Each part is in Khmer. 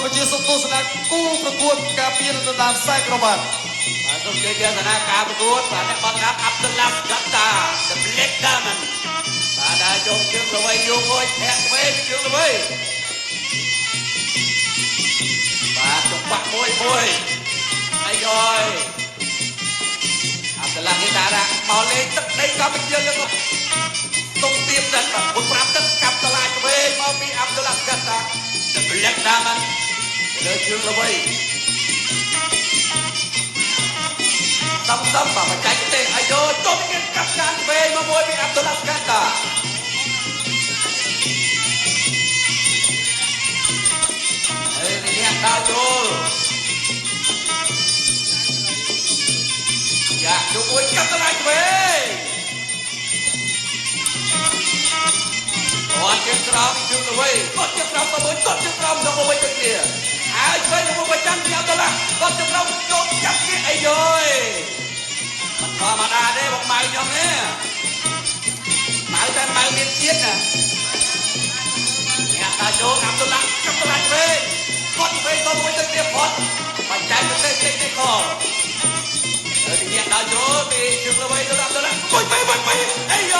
វិជាសុខទស្សនៈគូប្រកួតការពារទៅតាមខ្សែក្រវ៉ាត់សូមជឿជាសនាការប្រកួតបាទអ្នកបតកាអាប់ឌុលឡាហ្វកាតា The Black Diamond បាទដែលចូលជើងល្បីយកមួយធាក់វិញជើងល្បីបាទចង្វាក់មួយអាយយអាប់ឌុលឡាហ្វគេតាមកលេងទឹកដីកម្ពុជាយើងទុំទៀតដល់ពុត5ទឹកកាប់តឡាយវិញមកពីអាប់ឌុលឡាហ្វកាតា The Black Diamond លើជើងល្បីសំបាទបច្ចេកទេសអាយជុំគេកាប់កានវែងមកមួយពីអាប់ឌុលឡាហ្វកាតាហើយនេះដើរចូលយ៉ាជួយមួយកាប់តឡាយវែងអត់ជើងក្រោមជើងល្វីអត់ជើងក្រោមទៅមួយគាត់ជើងក្រោមទៅមួយទៅគ្នាហើយឆ្វេងទៅមួយប្រចាំពីអាប់ឌុលឡាគាត់ជើងក្រោមចូលចាប់គេអាយយធម្មតាទេបងម៉ៅខ្ញុំនេះម៉ៅតែម៉ៅមានជាតិណាអ្នកតាចូលអាប់ឌុលឡាកាប់តឡាយវែងគាត់វែងទៅមួយទៅគ្នាផុតបច្ចេកទេសតិចតិចខហើយអ្នកតាចូលពីជើងល្វីទៅអាប់ឌុលឡាមួយពេលអាយយ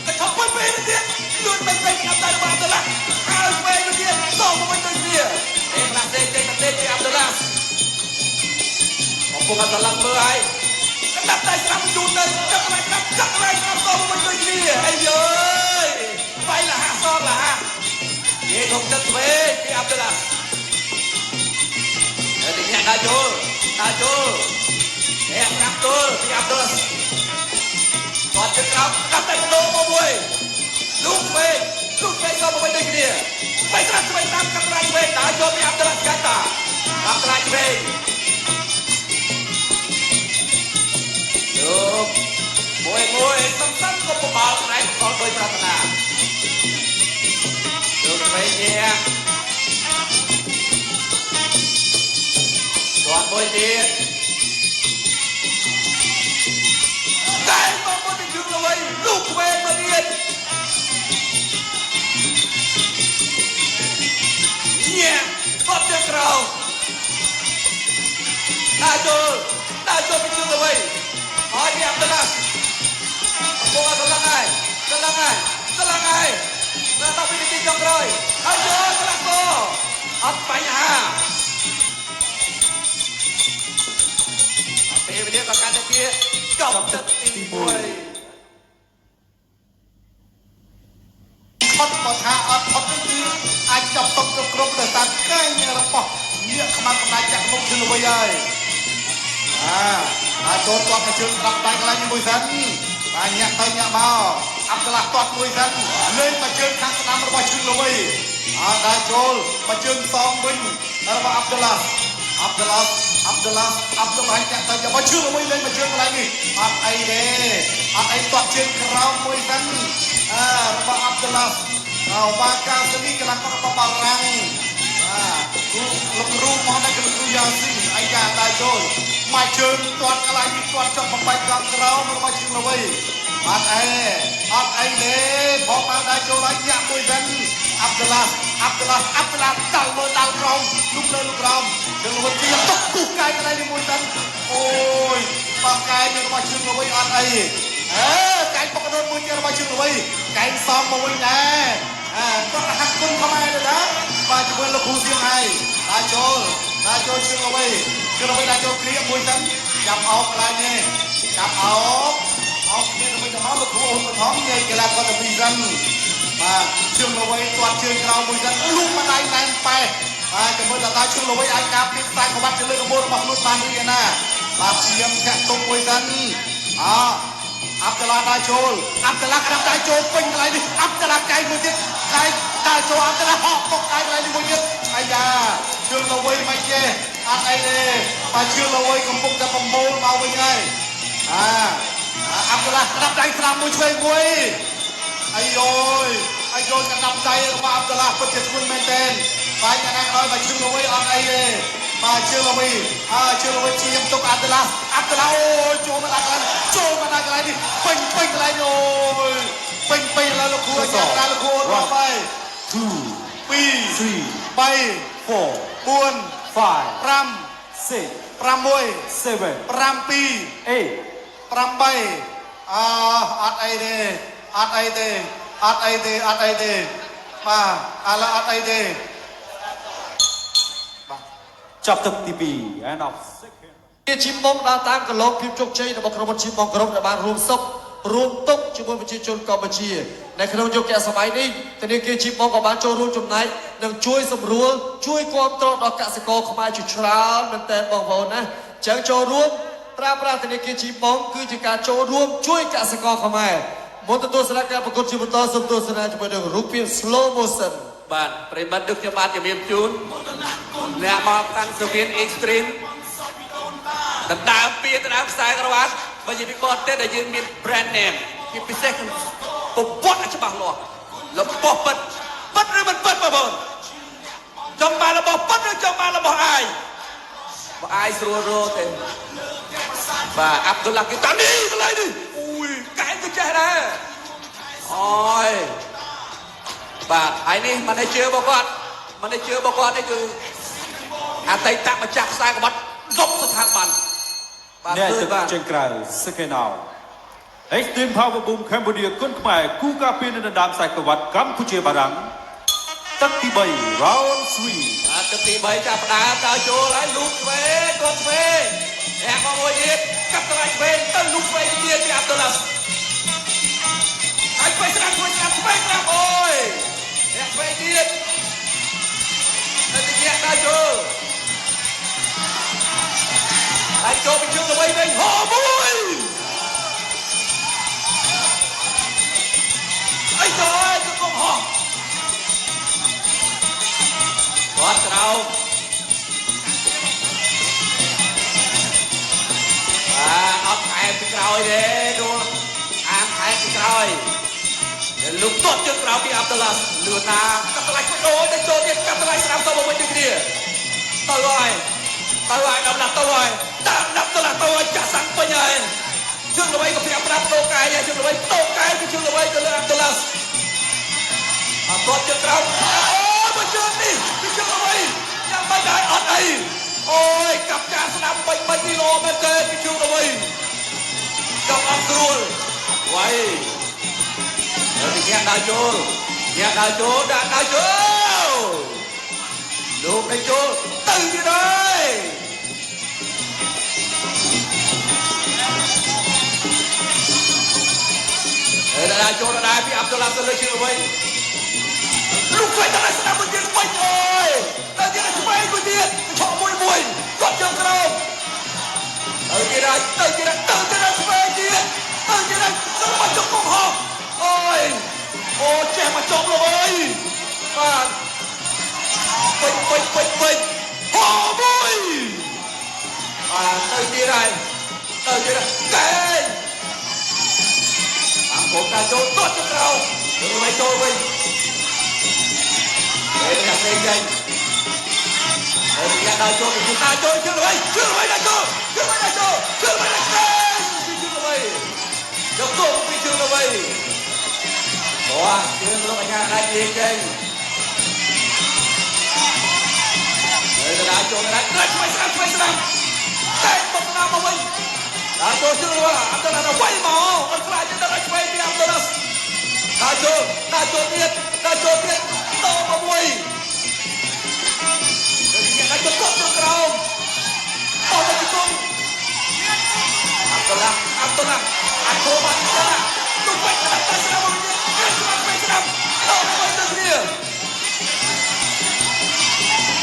តែខំពេលទៀតលួចមិនវិញអាប់ឌុលឡាហើយវែងទៅទៀតសូមមកទៅគ្នាអេខ្លះទេចេញទៅពីអាប់ឌុលឡាអពុកអាប់ឌុលឡាមើលហើយដាក់តែស្រាប់ជូនទៅចាក់lạiស្រាប់តមកទៅគ្នាអីយើយបាយលះសងលះនិយាយធំទឹកវិញពីអាប់ឌុលឡាហើយទីអ្នកដើរចូលហេកាប់ទល់ពីអាប់ឌុលឡាគាត់ជិះក្រោមដាក់តែដោមកមួយលូកវិញទៅមកទៅគ្នាបាយស្រាប់ស្វែងតាមកាប់lạiវិញដើរចូលពីអាប់ឌុលឡាកាតាកាប់lạiវិញមួយសំខាន់ក៏ប្របាល់ផ្នែកក៏ដោយប្រាថ្នាចូលទៅវិញនេះគាត់មួយទៀតតែមកមកទៅជើងល្វីលូកវែងមកទៀតញ៉ាគាត់ទៅក្រោមដើរចូលទៅជើងល្វីហើយអាប់ឌុលឡាBola selangai, tapi di tiang roy. Ayo kelako, apa ya? Apa dia kata dia? Kau tertimbul. Hot potha, hot itu, ajak top grup datang kayaknya repot. Dia kemarin ajak mau dulu bayar. Aduh, tuan kecil terang baik lagi bukan? Banyak tanya mau Abdullah tuatមួយសិនលេងមកជើងខាងស្ដាំរបស់ជើងល្វីដើរចូលមកជើងសងវិញរបស់អាប់ឌុលឡាចាក់ទៅយកមកជើងល្វីលេងមកជើងកន្លែងនេះអត់អីទេអត់អីតាត់ជើងក្រោមមួយសិនរបស់អាប់ឌុលឡាបាកាសនីកន្លងរបស់បារាំងលោកគ្រូមកដល់លោកគ្រូយ៉ាស៊ីអាយ៉ាដើរចូលមកជើងតាត់កន្លែងនេះតាត់ចុះបំបែកខាងក្រោមរបស់ជើងល្វីអត់អីទេផងបានដើរចូលហើយញាក់មួយសិនអាប់ឌុលឡាដល់មើលដល់ក្រោមលុកលើលុកក្រោមជើងល្វីជាទុកគូកាយកន្លែងនេះមួយសិនអូយបោះកាយរបស់ជើងល្វីអត់អីកាយបកដោនមួយទៀតរបស់ជើងល្វីកាយសំមកវិញដែរគាត់ហាក់គុណខ្មែរទៅណាបាទជាមួយលោកគ្រូសៀងហើយដើរចូលជើងល្វីដើរចូលគ្រាមួយសិនចាប់អោបកន្លែងនេះចាប់អោបគ្នាទៅវិញទៅមកលោកគ្រូបឋមនិយាយកីឡាគាត់ទៅពីសិនបាទជើងល្វីទាត់ជើងក្រោមមួយសិនលុបម្ដាយណែនប៉ែបាទជាមួយតើជើងល្វីអាចការពីខ្សែក្បាត់ទៅលើកបោរបស់ខ្លួនបានឬយ៉ាងណាបាទឈាមធាក់ទុំមួយសិនអាប់ឌុលឡាដើរចូលអាប់ឌុលឡាក្រាបដើរចូលពេញកន្លែងនេះអាប់ឌុលឡាកាយមួយទៀតកាយដើរចូលអាប់ឌុលឡាហកពុកកាយកន្លែងនេះមួយទៀតអាយ៉ាជើងល្វីមិនចេះអត់អីទេបាទជើងល្វីកំពុងតែប្រមូលមកវិញហើយអាប់ឌុលឡាក្រាបដៃស្រាមមួយឆ្វេងមួយអាយយក្រាបដៃរបស់អាប់ឌុលឡាពិតជាធ្ងន់មែនទែនបាទយ៉ាងណាក៏ដោយជើងល្វីអត់អីទេបាទជើងល្វីជាខ្ញុំទុកអាប់ឌុលឡាអូយចូលមកដល់កន្លែងនេះពេញកន្លែងអូយពេញឡើយលោកគ្រូអាចារ្យលោកគ្រូរាប់ហើយ 2 2 3 4 4 buồn 5 ram 6 ram môi 7 ram pi 8 ram bay ắt ai đê ắt ai đê ắt ai đê ắt ai đê mà là ắt ai đê ចាប់ទឹកទី2 end of second ជាជីមុំដើរតាមកន្លងភាពជោគជ័យរបស់ក្រុមជីមុំក្រុមដែលបានរួមសុខរួមទុកជាមួយប្រជាជនកម្ពុជានៅក្នុងយុគសម័យនេះធនាគារជីមុំក៏បានចូលរួមចំណែកនិងជួយសម្រួលជួយគាំទ្រដល់កសិករខ្មែរជាច្រើនមែនទែនបងប្អូនណាចឹងចូលរួមប្រើប្រាស់ធនាគារជីមុំគឺជាការចូលរួមជួយកសិករខ្មែរមុនទទួលស្រាប់ការប្រកួតជាបន្តសូមទស្សនាជាមួយនឹងរូបភាព slow motion បាទប្រិមត្តដូចខ្ញុំបាទជំរាបជូនអ្នកមកតាំងសុវៀនអេកស្ត្រីមដណ្ដើមពីដណ្ដើមខ្សែក្រវ៉ាត់បើនិយាយពីបរទេសដែលយើងមាន brand name ពីពិសេសគឺពពតច្បាស់លាស់របស់ពិតពិតឬមិនពិតបងប្អូនចង់បានរបស់ពិតឬចង់បានរបស់អាយបើអាយស្រួលរកទេបាទអាប់ឌុលឡាគីតានីកន្លែងនេះអូយកែទៅចេះដែរអូយបាទហើយនេះមិនได้ជឿរបស់គាត់មិនได้ជឿរបស់គាត់នេះគឺអតីតម្ចាស់ខ្សែក្បាត់គ្រប់ស្ថាប័នបាទ អ្នក គឺ ទឹក បាទ ជើងក្រៅ second out Extreme Power Boom Cambodia គុនខ្មែរគូការពារនៅដណ្ដើមខ្សែក្រវ៉ាត់កម្ពុជាបារាំងទឹកទី3 round 3 បាទទឹកទី3ចាប់ផ្ដើមតើចូលហើយលូកឆ្វេងគាត់ឆ្វេងអ្នកមកមួយទៀតកាប់ត្រៃឆ្វេងទៅលូកឆ្វេងទៀតពីអាប់ឌុលឡាហើយឆ្វេងស្ដាប់ឆ្វេងស្ដាប់ឆ្វេងស្ដាប់អូយអ្នកឆ្វេងទៀតទៅទីអ្នកតើចូលហើយចូលពីជើងទៅវិញហោមួយអីទៅទៅកុំហោគាត់ក្រោមអត់ថែមពីក្រោយទេនោះអានថែមពីក្រោយលោកទាត់ជើងក្រោយពីអាប់ឌុលឡាលឿនណាកាត់ថ្លៃជួយអូទៅចូលទៀតកាត់ថ្លៃស្ដាប់ទៅមកវិញដូចគ្នាទៅហើយដំណាប់ទៅហើយដាក់ទៅហើយចាក់សាំងពេញហើយជើងល្បីក៏ប្រាប់ប្រាប់តោកាយជើងល្បីតោកាយគឺជើងល្បីទៅលើអាប់ឌុលឡាអត់ទាត់ជើងក្រោយអូមកជើងនេះគឺជើងល្បីយ៉ាងមិនដែរអត់អីអូយកាប់ចាក់ស្ដាប់ពេញគីឡូមែនទេគឺជើងល្បីចាប់អត់ស្រួលវ៉ៃហើយអ្នកដើរចូលដាក់ដើរចូលលោកដើរចូលទៅទៀតហើយដើរចូលដែរពីអាប់ឌុលឡាទៅលើជើងអ្វីលោកឆ្វេងទៅស្ដាប់មួយទៀតវិញអូយទៅទៀតឆ្វេងមួយទៀតឆក់មួយគាត់ជើងក្រោមទៅទៀតឆ្វេងទៀតទៅទៀតមកចុកកុំហោអូយអូចេះមកចុកលោកអើយបាទពេញហោមួយបាទទៅទៀតហើយកែអង្គកតាចូលទាត់ទៅក្រោមទៅមិនចូលវិញពេលនេះផ្សេងហើយអ្នកដើរចូលជើងល្បីដើរចូលយកទៅពីជើងល្បីបាទជើងលោកអាញាដាច់យើងចេញហើយដើរចូលដាច់ឆ្វេងស្ដាប់តែបុកណាមកវិញដើរចូលជើងល្បីអាប់ឌុលឡាទៅវិញមកអត់ខ្លាចទៅដល់ឆ្វេងពីអាប់ឌុលឡាដើរចូលទៀតតមកមួយហើយទៅគាត់ទៅក្រោមអត់ទៅគុំអាប់ឌុលឡាអាខូបាទៅវិញទៅស្ដាប់មកវិញស្ដាប់ទៅវិញទៅគ្នា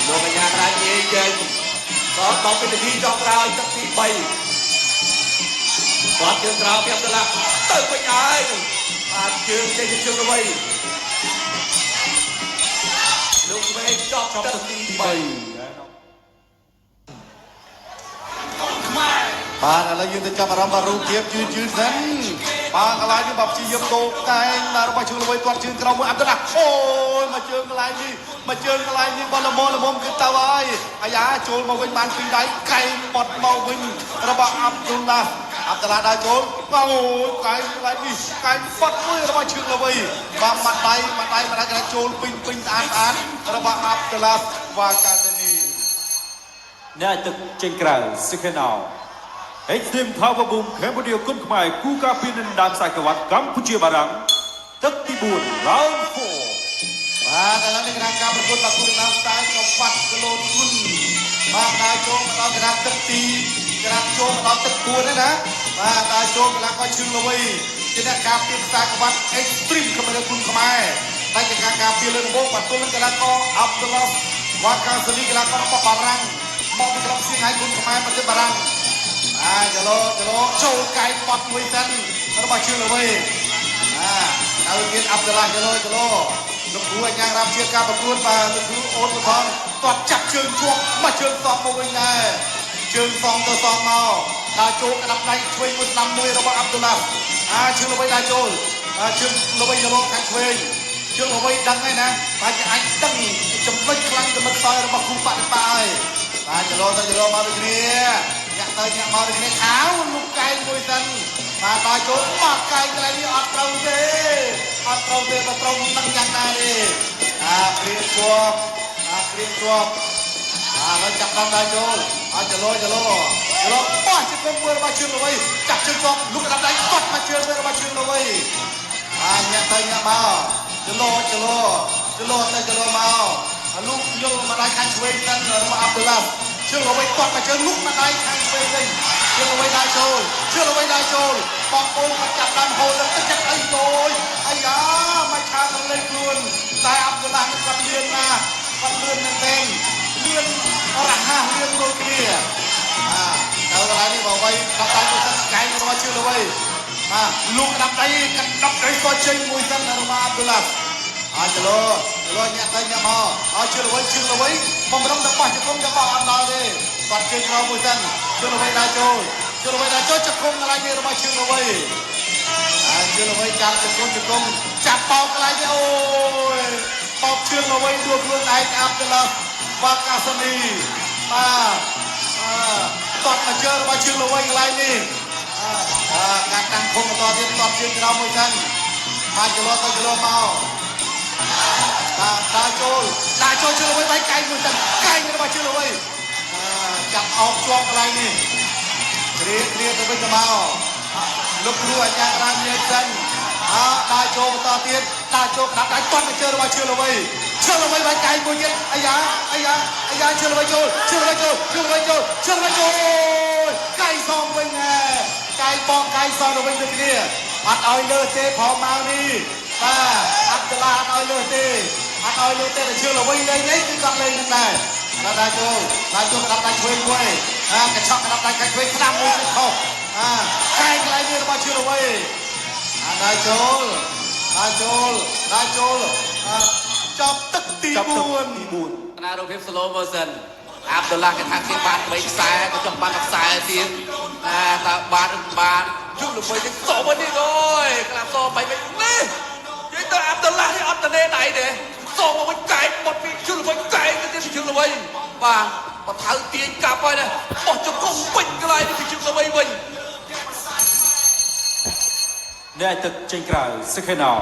លោកអាញារាជចេញក៏ដល់ពីនាទីចុងក្រោយទឹកទី3គាត់ជើងក្រោយពីអាប់ឌុលឡាទៅវិញហើយបាទជើងចេញជើងទៅវិញលោកស្វែងចប់ទឹកទី3បាទឥឡូវយើងទៅចាប់អារម្មណ៍រូបភាពយឺតសិនបាទកន្លែងនេះបាទព្យាយាមតោកែងរបស់ជើងល្បីគាត់ជើងក្រោមមួយអាប់ឌុលឡាអូយមកជើងកន្លែងនេះបលល្មមគឺទៅហើយអាយ៉ាចូលមកវិញបានពីរដៃកែងបត់មកវិញរបស់អាប់ឌុលឡាដើរចូលអូយកែងកន្លែងនេះកែងបត់មួយរបស់ជើងល្បីបាទមកដៃកន្លែងចូលពេញស្អាតរបស់អាប់ឌុលឡា វ៉ាកាសានី អ្នកទឹកចេញក្រៅសិខេណៅ Extreme Power Boom Cambodia គុនខ្មែរគូការពារនៅដើមខ្សែក្រវ៉ាត់កម្ពុជាបារាំងទឹកទី4 Round 4 បាទឥឡូវនេះគណៈកម្មការប្រកួតបាគូដើមខ្សែក្រវ៉ាត់គីឡូគុណបាទដើរចូលមកដល់គណៈទឹកទីគណៈចូលមកដល់ទឹក4ហ្នឹងណាបាទដើរចូលកន្លងក៏ឈឹងល្វីជាអ្នកការពារខ្សែក្រវ៉ាត់ Extreme ខ្មែរគុនខ្មែរតែជាការពារលើដំបូងបាទទល់នឹងកន្លងក៏អាប់ឌុលឡាវ៉ាកាសានីកន្លងក៏របស់បារាំងមកពីក្រុមសៀងហៃគុនខ្មែរប្រទេសបារាំងចលោចូលកាយបាត់មួយសិនរបស់ជឿល្វីហើយមានអាប់ឌុលឡាចលោលោកគ្រូអាញារាមជាការប្រកួតបាទលោកគ្រូអូនបឋមទាត់ចាប់ជើងជាប់មកជើងសងមកវិញដែរជើងសងទៅសងមកដល់ចូលក្តាប់ដៃឆ្វេងមួយស្ដាំមួយរបស់អាប់ឌុលឡាជឿល្វីដល់ចូលជើងល្វីលោកខាងឆ្វេងជើងល្វីដឹងហើយណាបាទជាអាចដឹងចំណុចខ្លាំងទៅមិនសល់របស់គ្រូបដិបាហើយបាទចលោមកដូចគ្នាញាក់ទៅញាក់មកដូចគ្នាខោលោកកែងមួយសិនបាទដល់ចូលបាត់កែងកន្លែងនេះអត់ត្រូវទេបើត្រូវនឹងយ៉ាងណាទេព្រៀងជាប់ហើយចាប់ដល់ដល់ចូលចលោបោះជើងមួយរបស់ជើងល្វីចាប់ជើងជាប់លោកដាក់ដៃបាត់មកជើងមួយរបស់ជើងល្វីញាក់ទៅញាក់មកចលោមកលោកយល់មកដៃខាងឆ្វេងទៅរបស់អាប់ឌុលឡាជើងល្វីគាត់មកជើងលោកមកដៃខាងឆ្វេងវិញជើងល្វីដល់ចូលបងប្អូនមកចាប់ដើមហូរលើទឹកចិត្តអីយអាយ៉ាមកឆាទៅលេងខ្លួនតែអាប់ឌុលឡាគាត់លឿនណាស់គាត់លឿនមែនទេលឿនរហ័សលឿនដូចគ្នាទៅកន្លែងនេះបងវៃដាក់ដៃទៅទឹកកែងរបស់ជើងល្វីលោកដាក់ដៃក៏ចេញមួយសិនរបស់អាប់ឌុលឡាចលោញាក់ទៅញាក់មកជើងល្វីបំរុងទៅបោះជង្គង់ទៅបោះអត់ដល់ទេគាត់ជើងក្រោមមួយសិនជើងល្វីដល់ចូលជង្គង់កន្លែងនេះរបស់ជើងល្វីចាប់ជង្គង់ចាប់បោកកន្លែងនេះអូយបោកជើងល្វីដួលខ្លួនឯងអាប់ទៅឡើយវ៉ាកាសានីបាទតត់មកជើងរបស់ជើងល្វីកន្លែងនេះការតាំងភុំបន្តទៀតតត់ជើងក្រោមមួយសិនចលោមកដាក់ចូលជើងល្វីបែកកែងមួយសិនកែងរបស់ជើងល្វីចាប់អោបជាប់កន្លែងនេះគ្រាទៅវិញទៅមកលោកគ្រូអាចារ្យរាមលេខសិនដាក់ចូលបន្តទៀតដាក់ចូលដាក់ដៃគាត់មកជើងរបស់ជើងល្វីបែកកែងមួយទៀតអាយ៉ាជើងល្វីចូលកែងសងវិញកែងបងកែងសងទៅវិញដូចគ្នាអត់ឲ្យលើទេផងមកនេះអាប់ឌុលឡាអត់ឲ្យលើទេតែជើងល្វីលេងនេះគឺគាត់លេងនឹងដែរដាក់ចូលក្តាប់ដៃឆ្វេងមួយកញ្ឆក់ក្តាប់ដៃខាងឆ្វេងស្ដាំមួយទៀតខុសកែងកន្លែងនេះរបស់ជើងល្វីដាក់ចូលចប់ទឹកទី4 ណារូបភាព slow motion អាប់ឌុលឡាគេថាគេបាន3ខ្សែក៏ចង់បានខ្សែទៀតតើបានជុំល្វីនេះសោវិញនេះអើយក្លាប់សោ3វិញនេះនិយាយទៅអាប់ឌុលឡានេះអត់តនេដៃទេសោមកវិញកែបត់ពីជុំល្វីកែទៅទៀតជុំល្វីបាទបើថៅទាញកាប់ហើយណាបោះជង្គង់ពេញកន្លែងនេះជុំល្វីវិញ អ្នកទឹកចេញក្រៅសិខេណៅ